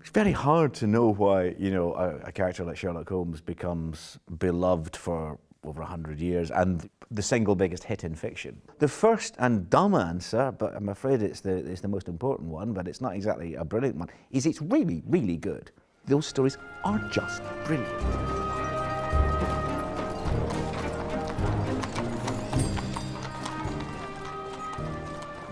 It's very hard to know why, you know, a character like Sherlock Holmes becomes beloved for over 100 years and the single biggest hit in fiction. The first and dumb answer, but I'm afraid it's the most important one, but it's not exactly a brilliant one, is it's really, really good. Those stories are just brilliant.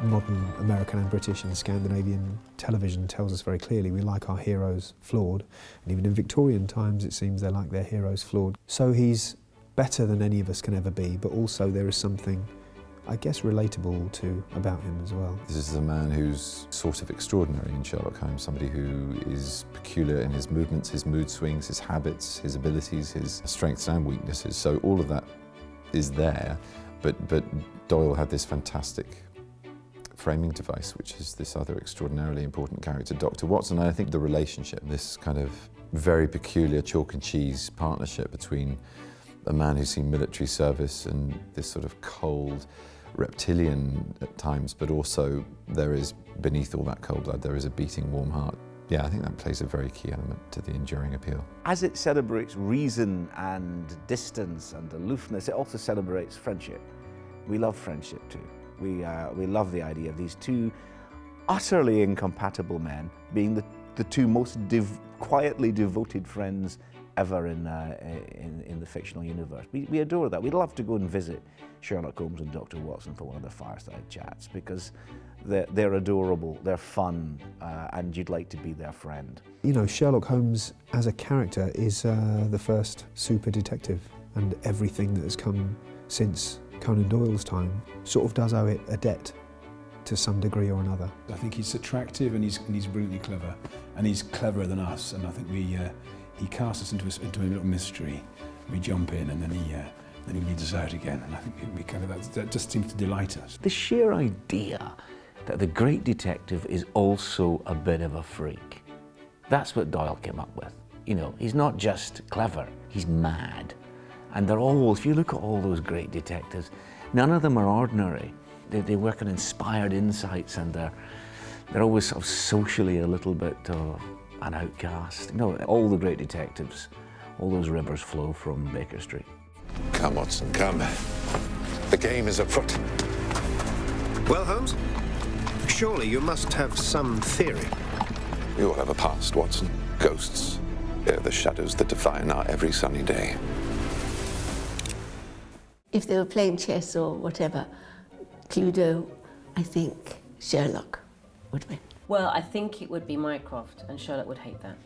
Modern American and British and Scandinavian television tells us very clearly we like our heroes flawed, and even in Victorian times it seems they like their heroes flawed. So he's better than any of us can ever be, but also there is something, I guess, relatable about him as well. This is a man who's sort of extraordinary in Sherlock Holmes, somebody who is peculiar in his movements, his mood swings, his habits, his abilities, his strengths and weaknesses. So all of that is there, but Doyle had this fantastic framing device, which is this other extraordinarily important character, Dr. Watson. And I think the relationship, this kind of very peculiar chalk and cheese partnership between a man who's seen military service and this sort of cold reptilian at times, but also there is, beneath all that cold blood, there is a beating warm heart. Yeah, I think that plays a very key element to the enduring appeal. As it celebrates reason and distance and aloofness, it also celebrates friendship. We love friendship too. We love the idea of these two utterly incompatible men being the two most quietly devoted friends ever in the fictional universe. We adore that. We'd love to go and visit Sherlock Holmes and Dr. Watson for one of their fireside chats because they're adorable, they're fun, and you'd like to be their friend. You know, Sherlock Holmes as a character is the first super detective, and everything that has come since Conan Doyle's time sort of does owe it a debt to some degree or another. I think he's attractive and he's brilliantly clever, and he's cleverer than us, and I think he casts us into a little mystery. We jump in and then he leads us out again, and I think we kind of, that just seems to delight us. The sheer idea that the great detective is also a bit of a freak, that's what Doyle came up with. You know, he's not just clever, he's mad. And they're all, if you look at all those great detectives, none of them are ordinary. They work on inspired insights, and they're always sort of socially a little bit an outcast. You know, all the great detectives, all those rivers flow from Baker Street. Come, Watson, come. The game is afoot. Well, Holmes, surely you must have some theory. You all have a past, Watson. Ghosts. They're the shadows that define our every sunny day. If they were playing chess or whatever, Cluedo, I think Sherlock would win. Well, I think it would be Mycroft, and Sherlock would hate that.